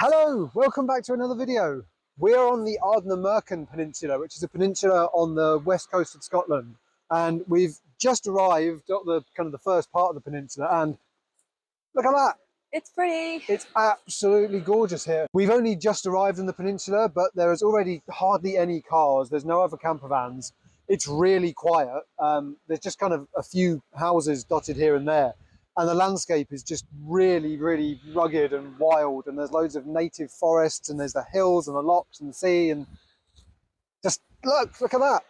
Hello, welcome back to another video. We're on the Ardnamurchan Peninsula, which is a peninsula on the west coast of Scotland. And we've just arrived at the first part of the peninsula, and look at that. It's pretty. It's absolutely gorgeous here. We've only just arrived in the peninsula, but there is already hardly any cars. There's no other camper vans. It's really quiet. There's just kind of a few houses dotted here and there. And the landscape is just really, really rugged and wild. And there's loads of native forests, and there's the hills and the lochs and the sea. And just look at that.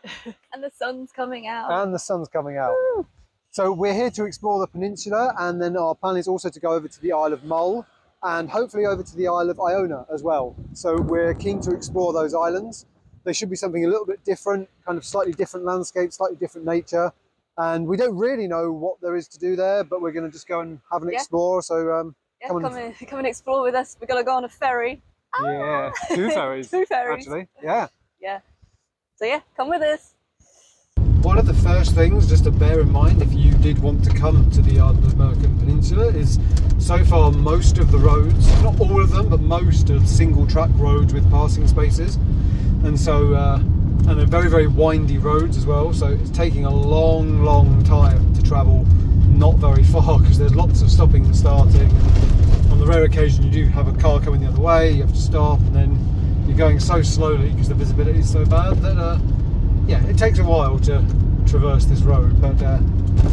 And the sun's coming out. And the sun's coming out. Woo. So we're here to explore the peninsula, and then our plan is also to go over to the Isle of Mull and hopefully over to the Isle of Iona as well. So we're keen to explore those islands. There should be something a little bit different, kind of slightly different landscape, slightly different nature. And we don't really know what there is to do there, but we're going to just go and have an explore. So come and explore with us. We're going to go on a ferry. Yeah, two ferries. Two ferries. Actually, yeah. Yeah. So yeah, come with us. One of the first things just to bear in mind if you did want to come to the Ardnamurchan Peninsula is so far most of the roads, not all of them, but most are single track roads with passing spaces. And so, and they're very, very windy roads as well. So it's taking a long, long time to travel not very far because there's lots of stopping and starting. On the rare occasion you do have a car coming the other way, you have to stop, and then you're going so slowly because the visibility is so bad that yeah, it takes a while to traverse this road, but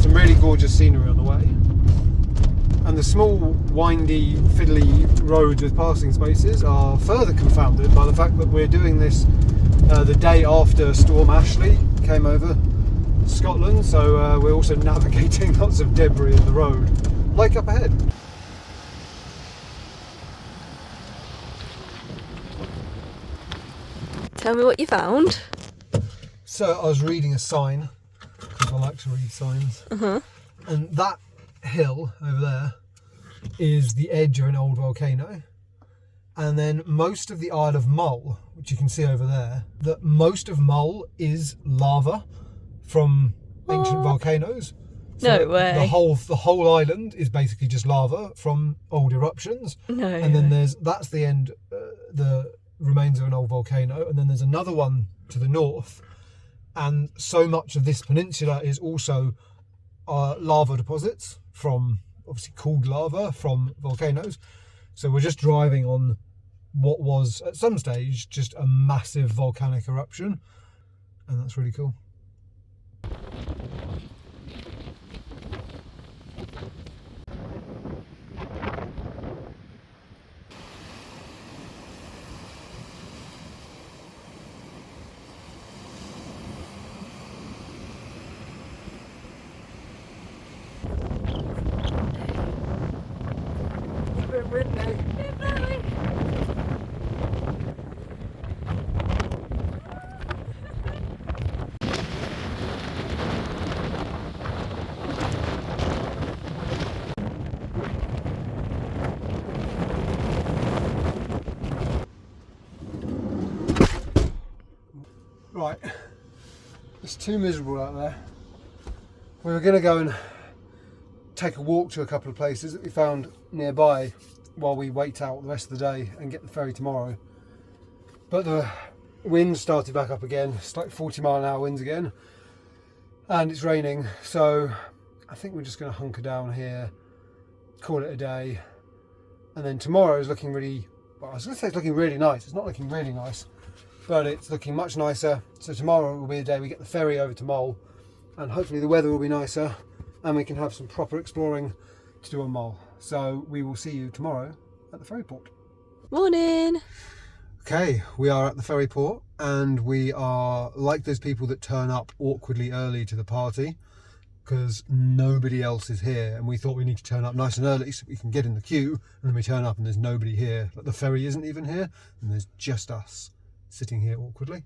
some really gorgeous scenery on the way. And the small, windy, fiddly roads with passing spaces are further confounded by the fact that we're doing this the day after Storm Ashley came over Scotland, so we're also navigating lots of debris in the road, like up ahead. Tell me what you found. So I was reading a sign, because I like to read signs, and that hill over there is the edge of an old volcano, and then most of the Isle of Mull, which you can see over there, that most of Mull is lava from ancient volcanoes. So no way. The whole island is basically just lava from old eruptions. No. And then that's the end, the remains of an old volcano, and then there's another one to the north. And so much of this peninsula is also lava deposits from, obviously cooled lava from volcanoes. So we're just driving on what was at some stage just a massive volcanic eruption. And that's really cool. Right, it's too miserable out there. We were going to go and take a walk to a couple of places that we found nearby while we wait out the rest of the day and get the ferry tomorrow. But the wind started back up again. It's like 40-mile-an-hour winds again, and it's raining. So I think we're just going to hunker down here, call it a day. And then tomorrow is looking really, well, I was going to say it's looking really nice. It's not looking really nice, but it's looking much nicer. So tomorrow will be the day we get the ferry over to Mull, and hopefully the weather will be nicer and we can have some proper exploring to do on Mull. So we will see you tomorrow at the ferry port. Morning. Okay, we are at the ferry port, and we are like those people that turn up awkwardly early to the party because nobody else is here, and we thought we need to turn up nice and early so we can get in the queue, and then we turn up and there's nobody here. Like the ferry isn't even here, and there's just us sitting here awkwardly.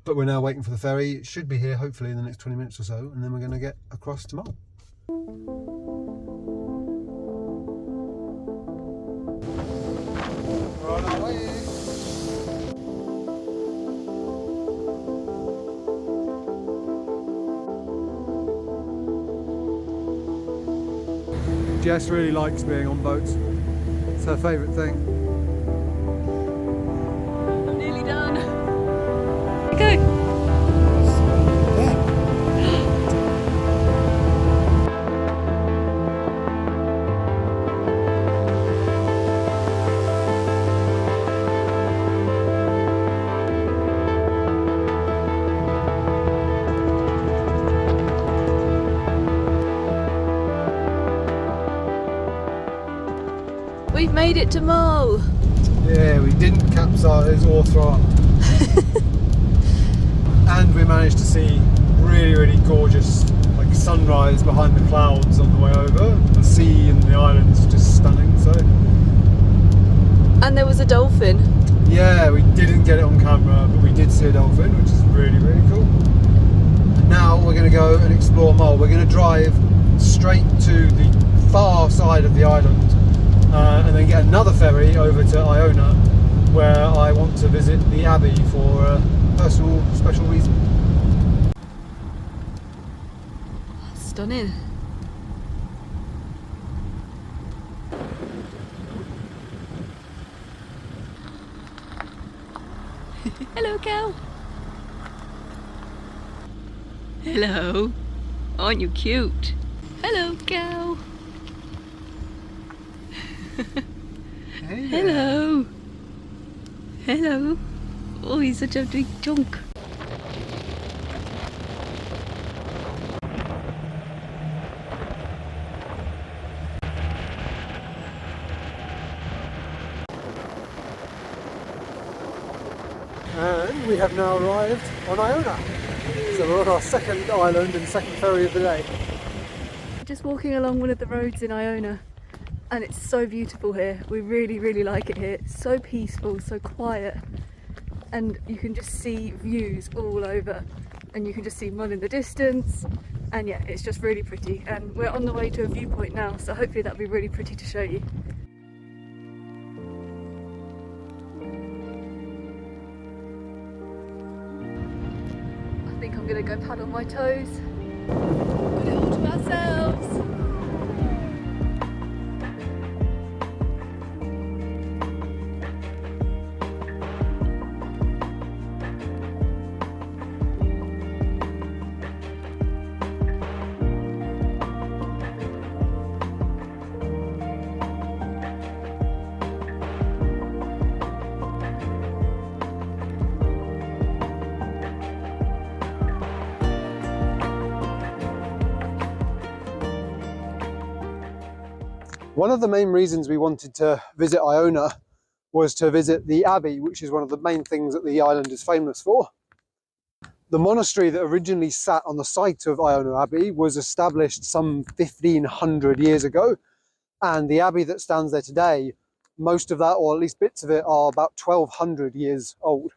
But we're now waiting for the ferry. It should be here hopefully in the next 20 minutes or so, and then we're going to get across to Mull. We're on our way. Jess really likes being on boats. It's her favourite thing. go. We've made it to Mull. Yeah, we didn't capsize or throw up. And we managed to see really, really gorgeous like sunrise behind the clouds on the way over. The sea and the islands just stunning. So And there was a dolphin. yeah, we didn't get it on camera, but we did see a dolphin, which is really, really cool. Now we're going to go and explore Mull. We're going to drive straight to the far side of the island and then get another ferry over to Iona, where I want to visit the Abbey for a personal, special reason. Stunning. Hello, cow. Hello. Aren't you cute? Hello, cow. Hey Hello. Hello. Oh, he's such a big chunk. And we have now arrived on Iona. So we're on our second island and second ferry of the day. Just walking along one of the roads in Iona, and it's so beautiful here. We really, really like it here. It's so peaceful, so quiet, and you can just see views all over, and you can just see Mull in the distance, and yeah, it's just really pretty. And we're on the way to a viewpoint now, so hopefully that'll be really pretty to show you. I think I'm gonna go paddle my toes. Got it all to ourselves. One of the main reasons we wanted to visit Iona was to visit the Abbey, which is one of the main things that the island is famous for. The monastery that originally sat on the site of Iona Abbey was established some 1500 years ago, and the abbey that stands there today, most of that, or at least bits of it, are about 1200 years old.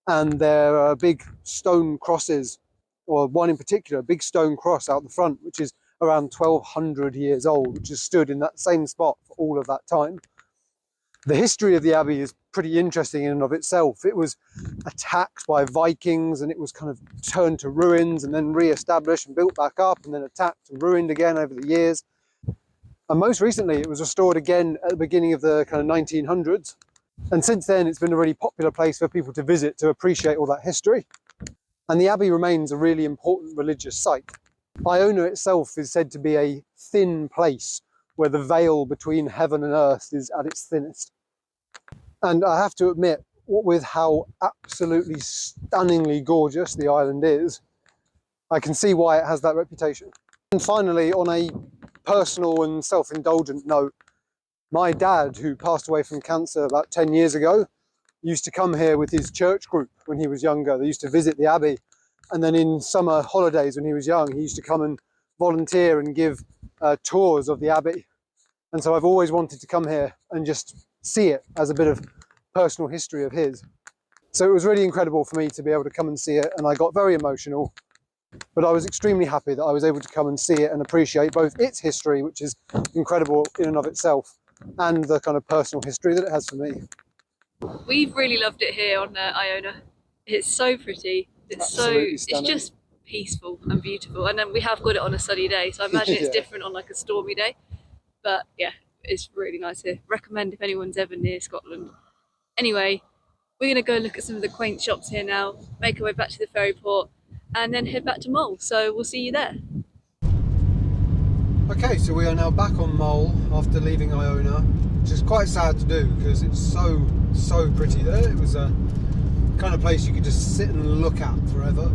And there are big stone crosses, or one in particular, a big stone cross out the front, which is around 1200 years old, which has stood in that same spot for all of that time. The history of the abbey is pretty interesting in and of itself. It was attacked by Vikings, and it was kind of turned to ruins and then re-established and built back up, and then attacked and ruined again over the years. And most recently it was restored again at the beginning of the kind of 1900s. And since then it's been a really popular place for people to visit to appreciate all that history. And the abbey remains a really important religious site. Iona itself is said to be a thin place where the veil between heaven and earth is at its thinnest. And I have to admit, what with how absolutely stunningly gorgeous the island is, I can see why it has that reputation. And finally, on a personal and self-indulgent note, my dad, who passed away from cancer about 10 years ago, used to come here with his church group when he was younger. They used to visit the abbey. And then in summer holidays when he was young, he used to come and volunteer and give tours of the abbey. And so I've always wanted to come here and just see it as a bit of personal history of his. So it was really incredible for me to be able to come and see it, and I got very emotional. But I was extremely happy that I was able to come and see it and appreciate both its history, which is incredible in and of itself, and the kind of personal history that it has for me. We've really loved it here on Iona. It's so pretty. Absolutely It's stunning. just peaceful and beautiful. And then we have got it on a sunny day, so I imagine it's Yeah. different on like a stormy day. But yeah, it's really nice here. Recommend if anyone's ever near Scotland. Anyway, We're going to go look at some of the quaint shops here now, make our way back to the ferry port, and then head back to Mull. So we'll see you there. Okay, so we are now back on Mull after leaving Iona, which is quite sad to do because it's so pretty there. It was a kind of place you could just sit and look at forever.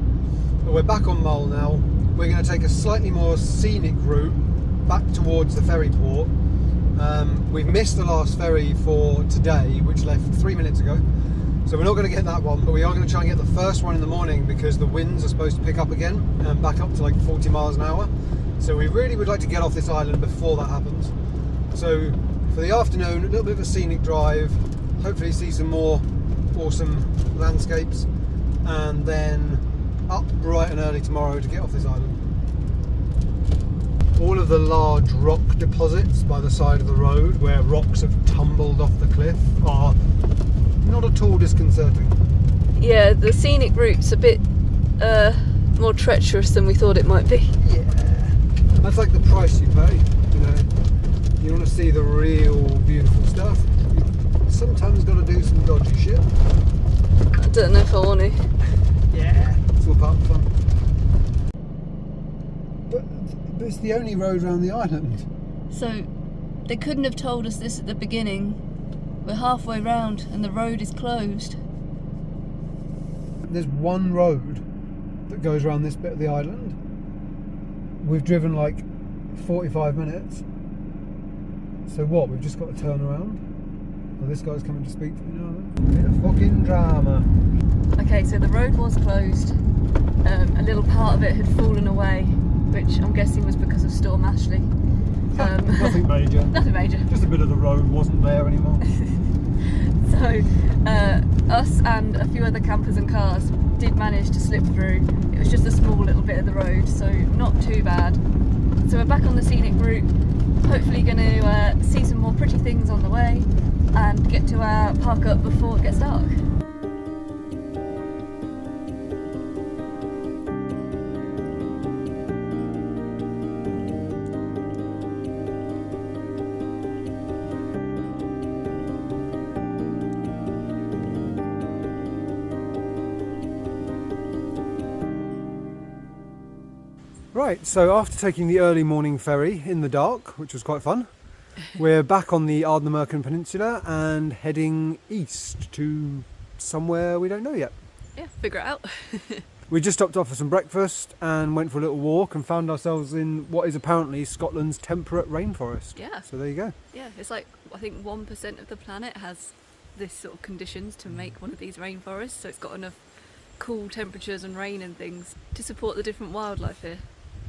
But we're back on Mull now. We're going to take a slightly more scenic route back towards the ferry port. We've missed the last ferry for today, which left 3 minutes ago. So we're not going to get that one, but we are going to try and get the first one in the morning because the winds are supposed to pick up again and back up to like 40 miles an hour. So we really would like to get off this island before that happens. So for the afternoon, a little bit of a scenic drive, hopefully see some more awesome landscapes, and then up bright and early tomorrow to get off this island. All of the large rock deposits by the side of the road where rocks have tumbled off the cliff are not at all disconcerting. Yeah, the scenic route's a bit more treacherous than we thought it might be. Yeah, that's like the price you pay, you know. You want to see the real beautiful stuff, you sometimes got to do some dodgy shit. I don't know if I want to. Yeah, it's all part of the fun. But it's the only road around the island. So, they couldn't have told us this at the beginning. We're halfway round and the road is closed. There's one road that goes around this bit of the island. We've driven like 45 minutes. So what, we've just got to turn around? Well, this guy's coming to speak to me now. Bit of fucking drama. Okay, so the road was closed. A little part of it had fallen away, which I'm guessing was because of Storm Ashley. Nothing major. Nothing major. Just a bit of the road wasn't there anymore. So, us and a few other campers and cars did manage to slip through. It was just a small little bit of the road, so not too bad. So we're back on the scenic route, hopefully going to see some more pretty things on the way and get to our park up before it gets dark. Right, so after taking the early morning ferry in the dark, which was quite fun, we're back on the Ardnamurchan Peninsula and heading east to somewhere we don't know yet. Yeah, figure it out. We just stopped off for some breakfast and went for a little walk and found ourselves in what is apparently Scotland's temperate rainforest. Yeah. So there you go. Yeah, it's like, I think 1% of the planet has this sort of conditions to make one of these rainforests, so it's got enough cool temperatures and rain and things to support the different wildlife here.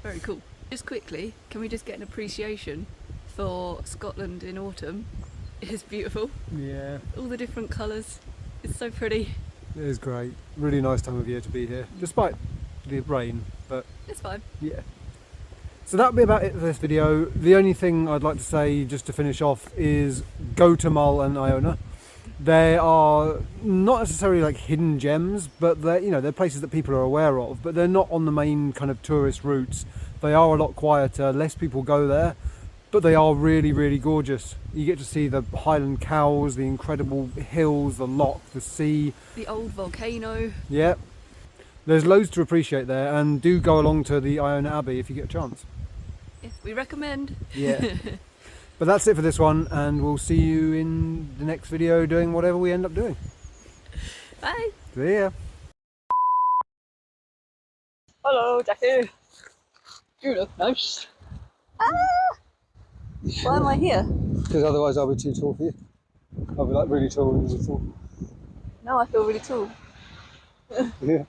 Very cool. Just quickly, can we just get an appreciation for Scotland in autumn? It is beautiful. Yeah. All the different colours. It's so pretty. It is great. Really nice time of year to be here, despite the rain, but It's fine. yeah. So that'll be about it for this video. The only thing I'd like to say, just to finish off, is go to Mull and Iona. They are not necessarily like hidden gems, but they're, you know, they're places that people are aware of, but they're not on the main kind of tourist routes. They are a lot quieter, less people go there, but they are really, really gorgeous. You get to see the Highland cows, the incredible hills, the loch, the sea. The old volcano. Yeah. There's loads to appreciate there, and do go along to the Iona Abbey if you get a chance. Yeah, we recommend. Yeah. But that's it for this one, and we'll see you in the next video doing whatever we end up doing. Bye. See ya. Hello, Jackie. You look nice. Ah! Why am I here? Because otherwise I'll be too tall for you. I'll be like really tall and really tall. No, I feel really tall. Yeah.